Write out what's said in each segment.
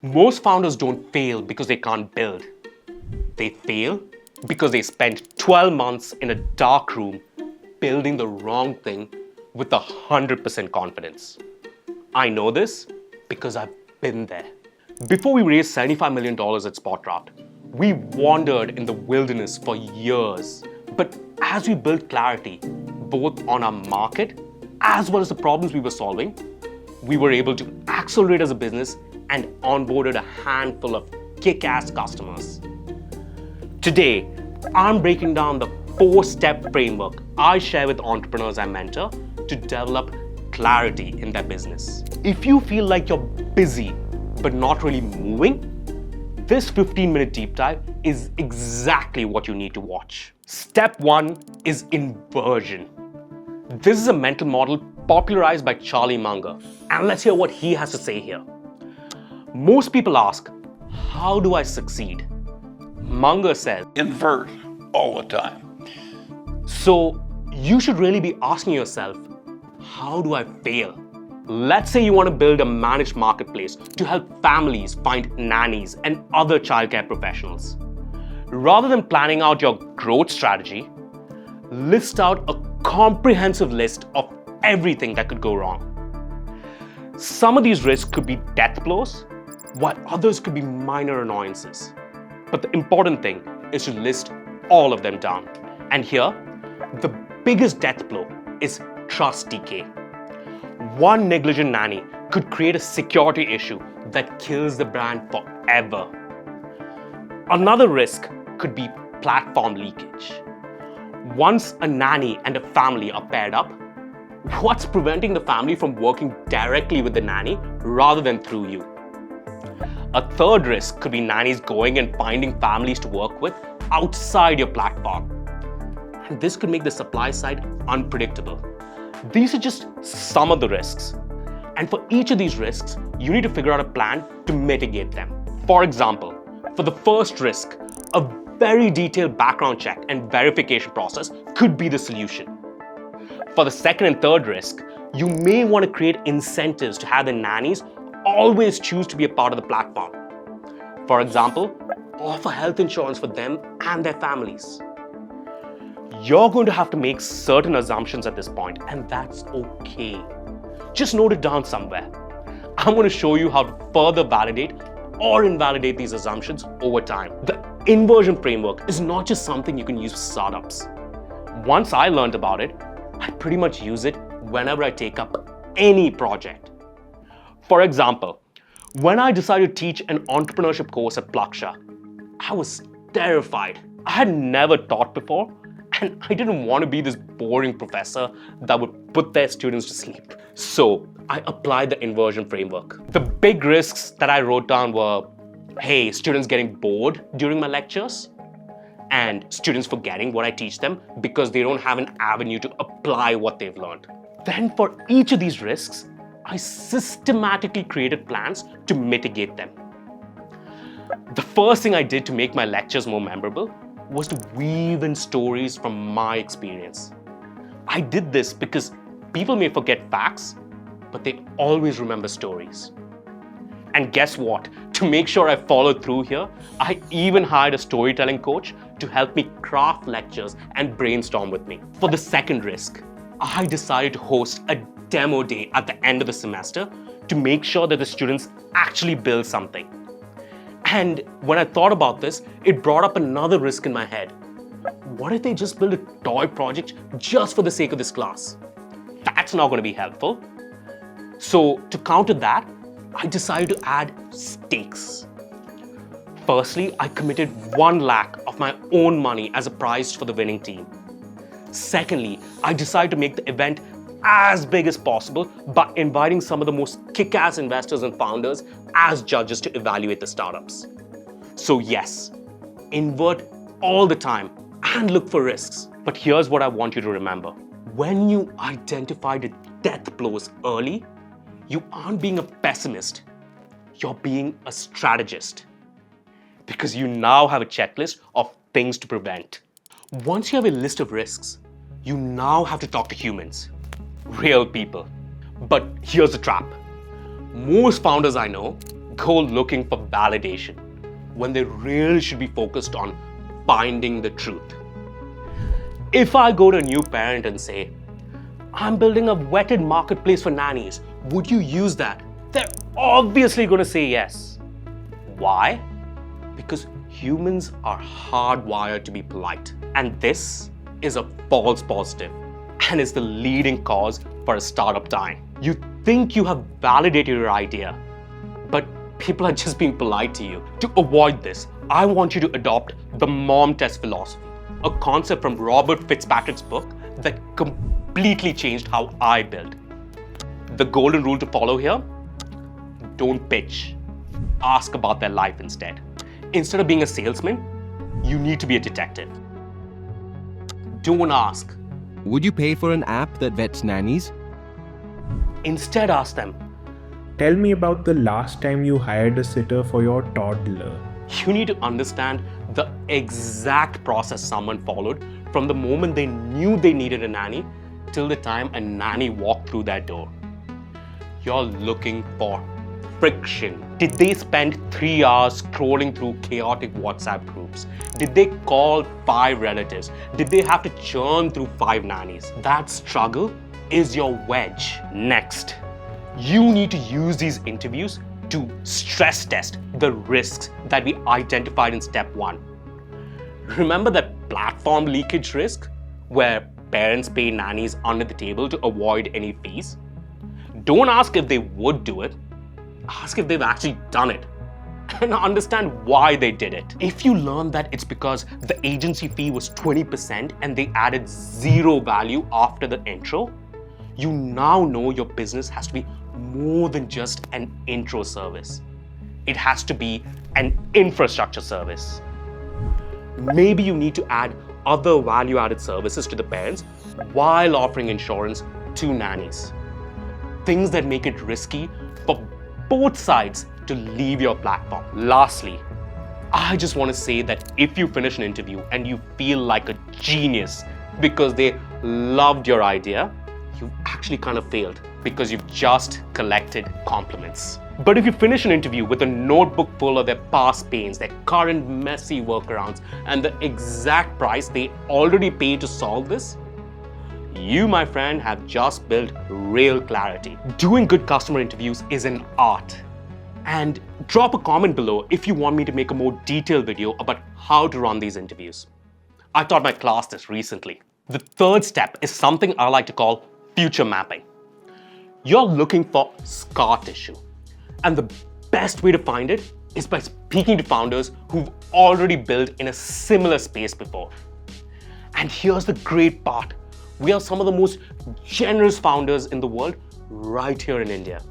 Most founders don't fail because they can't build. They fail because they spent 12 months in a dark room building the wrong thing with 100% confidence. I know this because I've been there. Before we raised $75 million at SpotDraft, we wandered in the wilderness for years. But as we built clarity, both on our market as well as the problems we were solving, we were able to accelerate as a business and onboarded a handful of kick-ass customers. Today, I'm breaking down the 4-step framework I share with entrepreneurs I mentor to develop clarity in their business. If you feel like you're busy but not really moving, this 15-minute deep dive is exactly what you need to watch. Step 1 is inversion. This is a mental model popularized by Charlie Munger, and let's hear what he has to say here. Most people ask, how do I succeed? Munger says, invert all the time. So you should really be asking yourself, how do I fail? Let's say you want to build a managed marketplace to help families find nannies and other childcare professionals. Rather than planning out your growth strategy, list out a comprehensive list of everything that could go wrong. Some of these risks could be death blows, while others could be minor annoyances. But the important thing is to list all of them down. And here, the biggest death blow is trust decay. One negligent nanny could create a security issue that kills the brand forever. Another risk could be platform leakage. Once a nanny and a family are paired up, what's preventing the family from working directly with the nanny rather than through you? A third risk could be nannies going and finding families to work with outside your platform. And this could make the supply side unpredictable. These are just some of the risks. And for each of these risks, you need to figure out a plan to mitigate them. For example, for the first risk, a very detailed background check and verification process could be the solution. For the second and third risk, you may want to create incentives to have the nannies always choose to be a part of the platform. For example, offer health insurance for them and their families. You're going to have to make certain assumptions at this point, and that's okay. Just note it down somewhere. I'm going to show you how to further validate or invalidate these assumptions over time. The inversion framework is not just something you can use for startups. Once I learned about it, I pretty much use it whenever I take up any project. For example, when I decided to teach an entrepreneurship course at Plaksha, I was terrified. I had never taught before, and I didn't want to be this boring professor that would put their students to sleep. So I applied the inversion framework. The big risks that I wrote down were, hey, students getting bored during my lectures, and students forgetting what I teach them because they don't have an avenue to apply what they've learned. Then for each of these risks, I systematically created plans to mitigate them. The first thing I did to make my lectures more memorable was to weave in stories from my experience. I did this because people may forget facts, but they always remember stories. And guess what? To make sure I followed through here, I even hired a storytelling coach to help me craft lectures and brainstorm with me. For the second risk, I decided to host a demo day at the end of the semester to make sure that the students actually build something. And when I thought about this, it brought up another risk in my head. What if they just build a toy project just for the sake of this class? That's not going to be helpful. So to counter that, I decided to add stakes. Firstly, I committed 1 lakh of my own money as a prize for the winning team. Secondly, I decided to make the event as big as possible by inviting some of the most kick-ass investors and founders as judges to evaluate the startups. So yes, invert all the time and look for risks. But here's what I want you to remember. When you identify the death blows early, you aren't being a pessimist, you're being a strategist. Because you now have a checklist of things to prevent. Once you have a list of risks, you now have to talk to humans. Real people. But here's the trap. Most founders I know go looking for validation when they really should be focused on finding the truth. If I go to a new parent and say, I'm building a vetted marketplace for nannies, would you use that? They're obviously going to say yes. Why? Because humans are hardwired to be polite. And this is a false positive and is the leading cause for a startup dying. You think you have validated your idea, but people are just being polite to you. To avoid this, I want you to adopt the mom test philosophy, a concept from Robert Fitzpatrick's book that completely changed how I built. The golden rule to follow here: don't pitch. Ask about their life instead. Instead of being a salesman, you need to be a detective. Don't ask. Would you pay for an app that vets nannies? Instead, ask them. Tell me about the last time you hired a sitter for your toddler. You need to understand the exact process someone followed from the moment they knew they needed a nanny till the time a nanny walked through that door. You're looking for friction. Did they spend 3 hours scrolling through chaotic WhatsApp groups? Did they call 5 relatives? Did they have to churn through 5 nannies? That struggle is your wedge. Next, you need to use these interviews to stress test the risks that we identified in step 1. Remember that platform leakage risk where parents pay nannies under the table to avoid any fees? Don't ask if they would do it. Ask if they've actually done it and understand why they did it. If you learn that it's because the agency fee was 20% and they added 0 value after the intro, you now know your business has to be more than just an intro service. It has to be an infrastructure service. Maybe you need to add other value-added services to the parents while offering insurance to nannies. Things that make it risky for both sides to leave your platform. Lastly, I just want to say that if you finish an interview and you feel like a genius because they loved your idea, you actually kind of failed because you've just collected compliments. But if you finish an interview with a notebook full of their past pains, their current messy workarounds, and the exact price they already paid to solve this, you, my friend, have just built real clarity. Doing good customer interviews is an art. And drop a comment below if you want me to make a more detailed video about how to run these interviews. I taught my class this recently. The third step is something I like to call future mapping. You're looking for scar tissue. And the best way to find it is by speaking to founders who've already built in a similar space before. And here's the great part. We are some of the most generous founders in the world right here in India.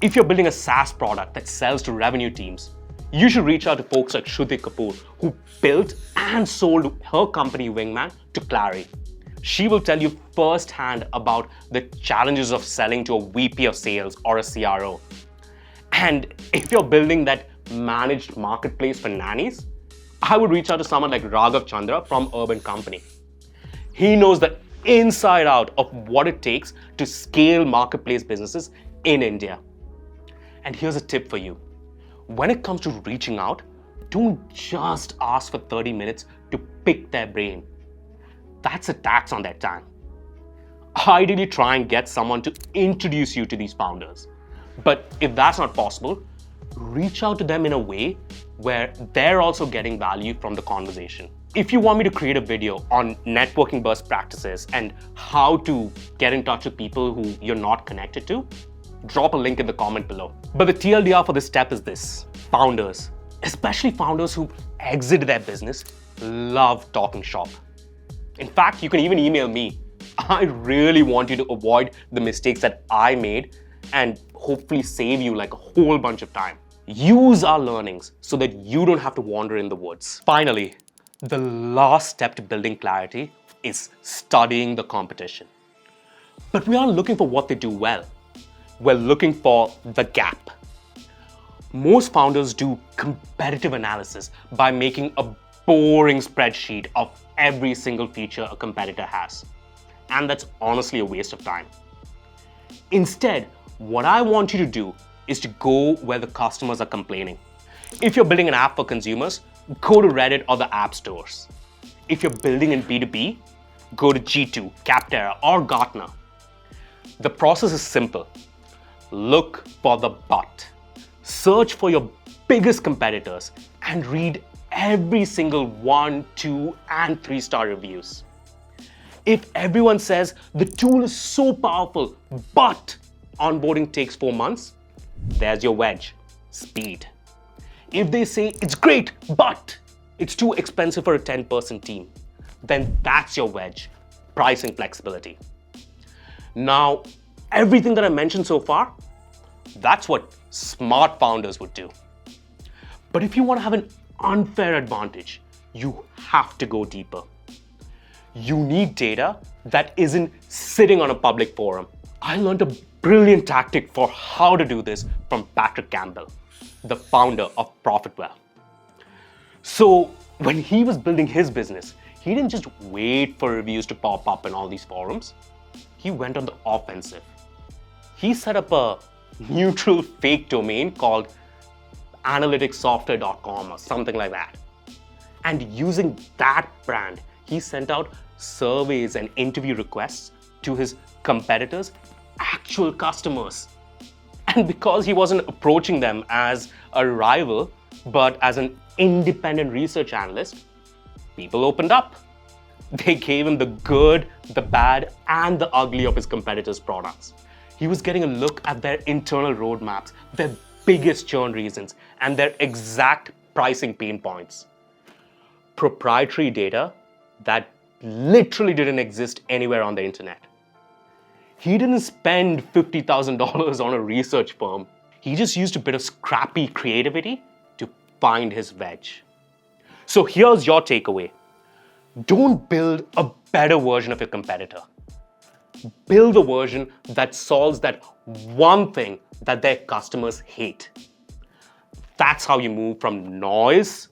If you're building a SaaS product that sells to revenue teams, you should reach out to folks like Shruti Kapoor, who built and sold her company Wingman to Clary. She will tell you firsthand about the challenges of selling to a VP of sales or a CRO. And if you're building that managed marketplace for nannies, I would reach out to someone like Raghav Chandra from Urban Company. He knows the inside out of what it takes to scale marketplace businesses in India. And here's a tip for you. When it comes to reaching out, don't just ask for 30 minutes to pick their brain. That's a tax on their time. Ideally, try and get someone to introduce you to these founders. But if that's not possible, reach out to them in a way where they're also getting value from the conversation. If you want me to create a video on networking best practices and how to get in touch with people who you're not connected to, drop a link in the comment below. But the TLDR for this step is this. Founders, especially founders who exited their business, love talking shop. In fact, you can even email me. I really want you to avoid the mistakes that I made and hopefully save you like a whole bunch of time. Use our learnings so that you don't have to wander in the woods. Finally, the last step to building clarity is studying the competition. But we aren't looking for what they do well. We're looking for the gap. Most founders do competitive analysis by making a boring spreadsheet of every single feature a competitor has. And that's honestly a waste of time. Instead, what I want you to do is to go where the customers are complaining. If you're building an app for consumers, go to Reddit or the app stores. If you're building in B2B, go to G2, Capterra, or Gartner. The process is simple. Look for the but. Search for your biggest competitors and read every single 1, 2, and 3-star reviews. If everyone says the tool is so powerful, but onboarding takes 4 months, there's your wedge, speed. If they say it's great, but it's too expensive for a 10-person team, then that's your wedge, pricing flexibility. Now, everything that I mentioned so far, that's what smart founders would do. But if you want to have an unfair advantage, you have to go deeper. You need data that isn't sitting on a public forum. I learned a brilliant tactic for how to do this from Patrick Campbell, the founder of Profitwell. So when he was building his business, he didn't just wait for reviews to pop up in all these forums. He went on the offensive. He set up a neutral fake domain called analyticssoftware.com or something like that. And using that brand, he sent out surveys and interview requests to his competitors, actual customers. And because he wasn't approaching them as a rival, but as an independent research analyst, people opened up. They gave him the good, the bad, and the ugly of his competitors' products. He was getting a look at their internal roadmaps, their biggest churn reasons, and their exact pricing pain points. Proprietary data that literally didn't exist anywhere on the internet. He didn't spend $50,000 on a research firm. He just used a bit of scrappy creativity to find his wedge. So here's your takeaway. Don't build a better version of your competitor. Build a version that solves that one thing that their customers hate. That's how you move from noise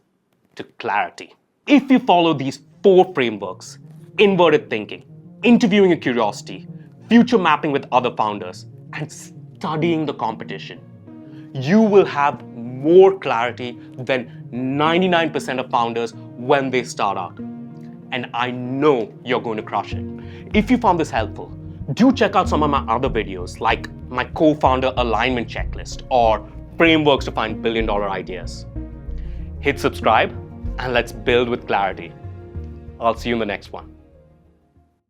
to clarity. If you follow these 4 frameworks, inverted thinking, interviewing your curiosity, future mapping with other founders, and studying the competition, you will have more clarity than 99% of founders when they start out. And I know you're going to crush it. If you found this helpful, do check out some of my other videos like my co-founder alignment checklist or frameworks to find billion-dollar ideas. Hit subscribe and let's build with clarity. I'll see you in the next one.